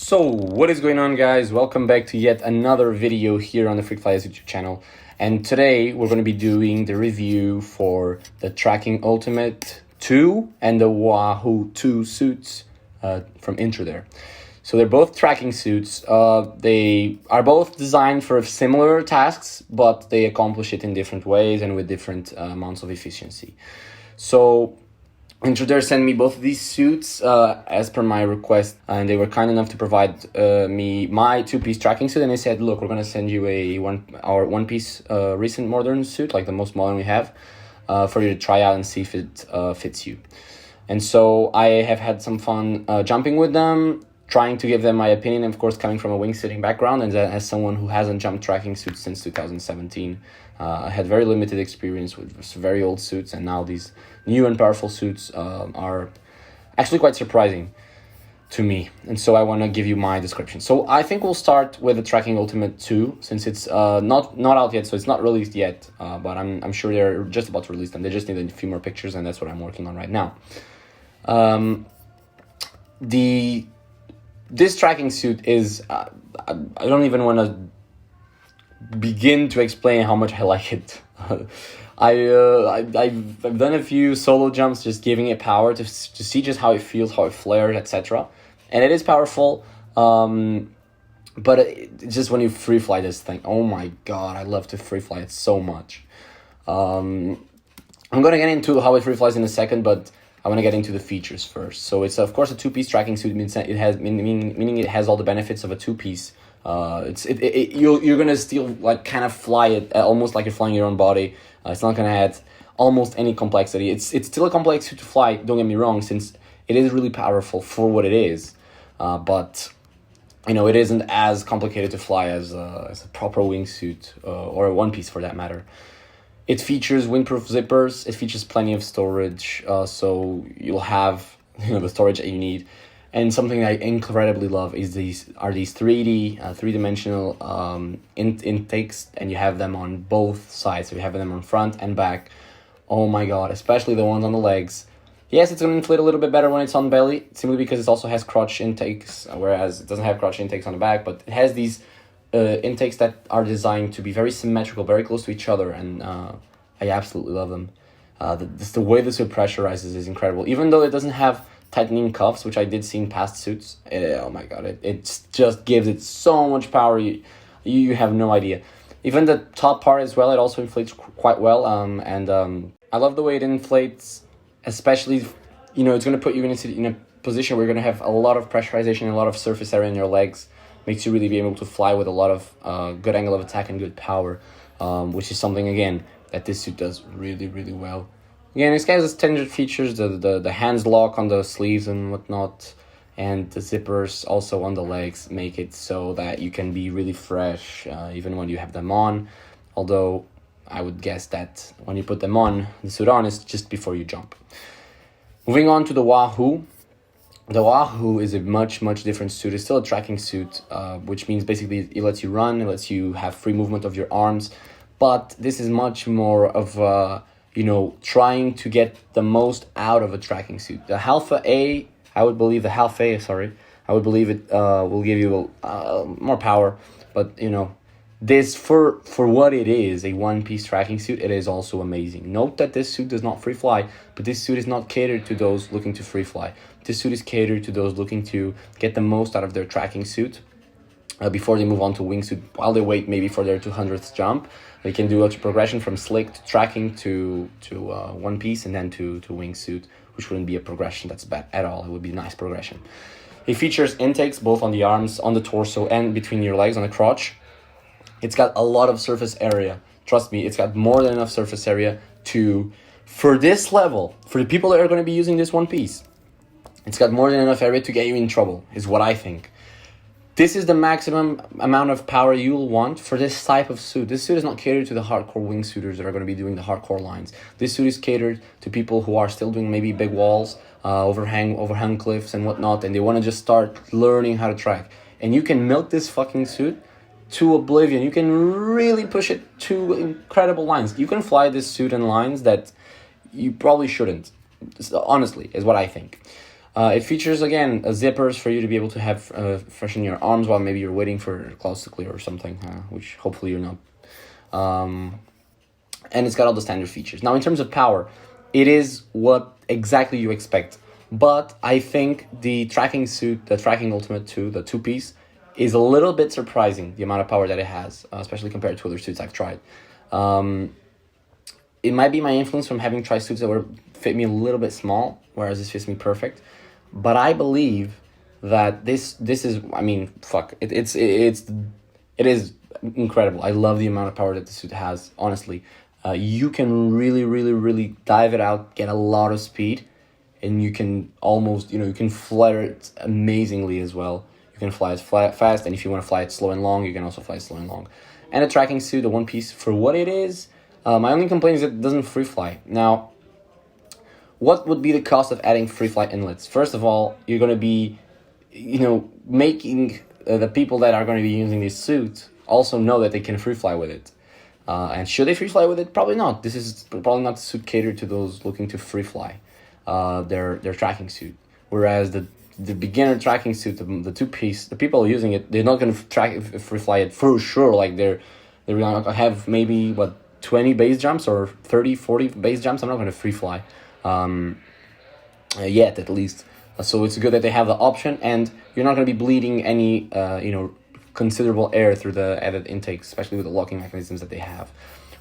So, what is going on, guys? Welcome back to yet another video here on the Frickflyers YouTube channel. And today we're going to be doing the review for the Tracking Ultimate 2 and the Wahoo 2 suits from Intrudair. So they're both tracking suits. They are both designed for similar tasks, but they accomplish it in different ways and with different amounts of efficiency. So Intrudair sent me both of these suits as per my request, and they were kind enough to provide me my two-piece tracking suit. And they said, look, we're going to send you our one-piece recent modern suit, like the most modern we have, for you to try out and see if it fits you. And so I have had some fun jumping with them, trying to give them my opinion, of course, coming from a wingsuiting background, and as someone who hasn't jumped tracking suits since 2017. I had very limited experience with very old suits, and now these new and powerful suits are actually quite surprising to me. And so I want to give you my description. So I think we'll start with the Tracking Ultimate 2, since it's not out yet, so it's not released yet, but I'm sure they're just about to release them. They just need a few more pictures, and that's what I'm working on right now. This tracking suit is, I don't even want to begin to explain how much I like it. I've done a few solo jumps just giving it power to see just how it feels, how it flares, etc. And it is powerful, but it's just when you free fly this thing, oh my god, I love to free fly it so much. I'm going to get into how it free flies in a second, but I want to get into the features first. So it's, of course, a two-piece tracking suit, meaning it has all the benefits of a two-piece. You're gonna still like kind of fly it almost like you're flying your own body. It's not gonna add almost any complexity. It's still a complex suit to fly, don't get me wrong, since it is really powerful for what it is, but you know, it isn't as complicated to fly as a proper wingsuit or a one piece for that matter. It features windproof zippers. It features plenty of storage, so you'll have the storage that you need. And something I incredibly love is these 3D, three-dimensional intakes, and you have them on both sides. So you have them on front and back. Oh my god, especially the ones on the legs. Yes, it's going to inflate a little bit better when it's on belly, simply because it also has crotch intakes, whereas it doesn't have crotch intakes on the back, but it has these intakes that are designed to be very symmetrical, very close to each other, and I absolutely love them. The way the suit pressurizes is incredible. Even though it doesn't have tightening cuffs, which I did see in past suits, oh my god, it just gives it so much power, you have no idea. Even the top part as well, it also inflates quite well, and I love the way it inflates, especially, it's going to put you in a position where you're going to have a lot of pressurization and a lot of surface area in your legs. Makes you really be able to fly with a lot of good angle of attack and good power, which is something, again, that this suit does really, really well. Again, this guy has standard features, the hands lock on the sleeves and whatnot, and the zippers also on the legs make it so that you can be really fresh even when you have them on, although I would guess that when you put them on, the suit on, is just before you jump. Moving on to the Wahoo. The Wahoo is a much, much different suit. It's still a tracking suit, which means basically it lets you run, it lets you have free movement of your arms, but this is much more of trying to get the most out of a tracking suit. The Alpha A, I would believe it will give you more power, but this, for what it is, a one-piece tracking suit, it is also amazing. Note that this suit does not free fly, but this suit is not catered to those looking to free fly. This suit is catered to those looking to get the most out of their tracking suit before they move on to wingsuit, while they wait maybe for their 200th jump. They can do a progression from slick to tracking to one piece, and then to wingsuit, which wouldn't be a progression that's bad at all. It would be a nice progression. It features intakes both on the arms, on the torso, and between your legs, on the crotch. It's got a lot of surface area. Trust me, it's got more than enough surface area for this level, for the people that are going to be using this one piece. It's got more than enough area to get you in trouble, is what I think. This is the maximum amount of power you'll want for this type of suit. This suit is not catered to the hardcore wingsuiters that are going to be doing the hardcore lines. This suit is catered to people who are still doing maybe big walls, overhang cliffs and whatnot, and they want to just start learning how to track. And you can milk this fucking suit to oblivion. You can really push it to incredible lines. You can fly this suit in lines that you probably shouldn't, honestly, is what I think. It features, again, zippers for you to be able to have freshen your arms while maybe you're waiting for clouds to clear or something, which hopefully you're not. And it's got all the standard features. Now, in terms of power, it is what exactly you expect. But I think the tracking suit, the tracking Ultimate 2, the two-piece, is a little bit surprising, the amount of power that it has, especially compared to other suits I've tried. It might be my influence from having tried suits that were fit me a little bit small, whereas this fits me perfect. But I believe that this is, I mean, fuck, it is incredible. I love the amount of power that the suit has, honestly. You can really dive it out, get a lot of speed, and you can almost, you can flutter it amazingly as well. You can fly it fast, and if you want to fly it slow and long, you can also fly it slow and long. And the tracking suit, the one piece, for what it is, my only complaint is that it doesn't free fly. Now, what would be the cost of adding free flight inlets? First of all, you're going to be, making the people that are going to be using this suit also know that they can free fly with it. And should they free fly with it? Probably not. This is probably not the suit catered to those looking to free fly their tracking suit. Whereas the beginner tracking suit, the two-piece, the people using it, they're not going to free fly it for sure. Like they're going to have maybe 20 base jumps or 30, 40 base jumps. I'm not going to free fly yet, at least. So it's good that they have the option, and you're not going to be bleeding any considerable air through the added intakes, especially with the locking mechanisms that they have.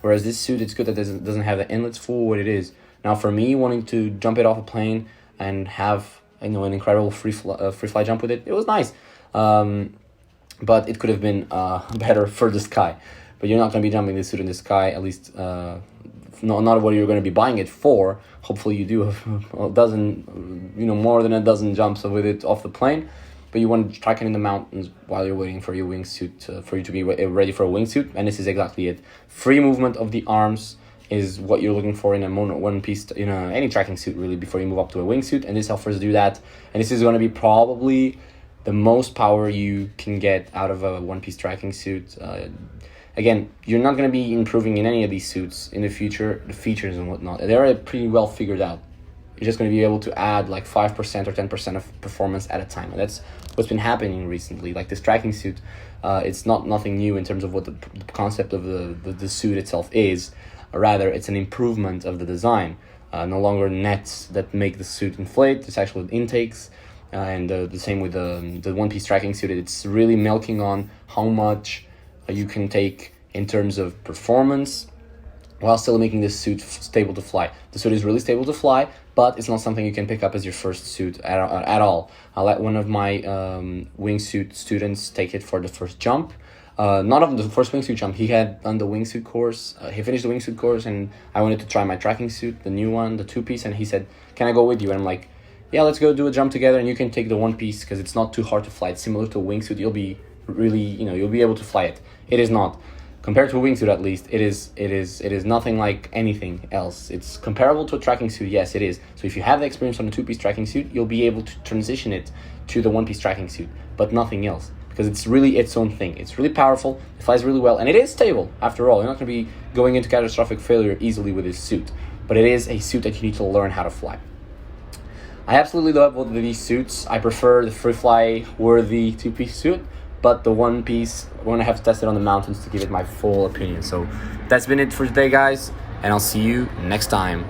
Whereas this suit, it's good that it doesn't have the inlets for what it is. Now, for me, wanting to jump it off a plane and have an incredible free fly jump with it, it was nice. But it could have been better for the sky. But you're not going to be jumping this suit in the sky, at least not what you're going to be buying it for. Hopefully you do a dozen, more than a dozen jumps with it off the plane. But you want to track it in the mountains while you're waiting for your wingsuit, for you to be ready for a wingsuit. And this is exactly it. Free movement of the arms is what you're looking for in a one-piece, any tracking suit really, before you move up to a wingsuit. And this offers to do that. And this is going to be probably the most power you can get out of a one-piece tracking suit. Again, you're not going to be improving in any of these suits in the future, the features and whatnot. They're pretty well figured out. You're just going to be able to add like 5% or 10% of performance at a time. And that's what's been happening recently. Like this tracking suit, it's nothing new in terms of what the concept of the suit itself is. Rather, it's an improvement of the design. No longer nets that make the suit inflate. It's actually intakes. And the same with the one-piece tracking suit. It's really milking on how much you can take in terms of performance while still making this suit stable to fly. The suit is really stable to fly, but it's not something you can pick up as your first suit at all. I let one of my wingsuit students take it for the first jump. Not of the first wingsuit jump. He had done the wingsuit course. He finished the wingsuit course, and I wanted to try my tracking suit, the new one, the two-piece, and he said, "Can I go with you?" And I'm like, "Yeah, let's go do a jump together, and you can take the one-piece because it's not too hard to fly. It's similar to a wingsuit. You'll be really, you'll be able to fly it." It is not. Compared to a wingsuit, at least, it is nothing like anything else. It's comparable to a tracking suit, yes, it is. So if you have the experience on a two-piece tracking suit, you'll be able to transition it to the one-piece tracking suit, but nothing else, because it's really its own thing. It's really powerful, it flies really well, and it is stable, after all. You're not going to be going into catastrophic failure easily with this suit, but it is a suit that you need to learn how to fly. I absolutely love both of these suits. I prefer the free fly worthy two-piece suit, but the one piece, I'm going to have to test it on the mountains to give it my full opinion. So that's been it for today, guys, and I'll see you next time.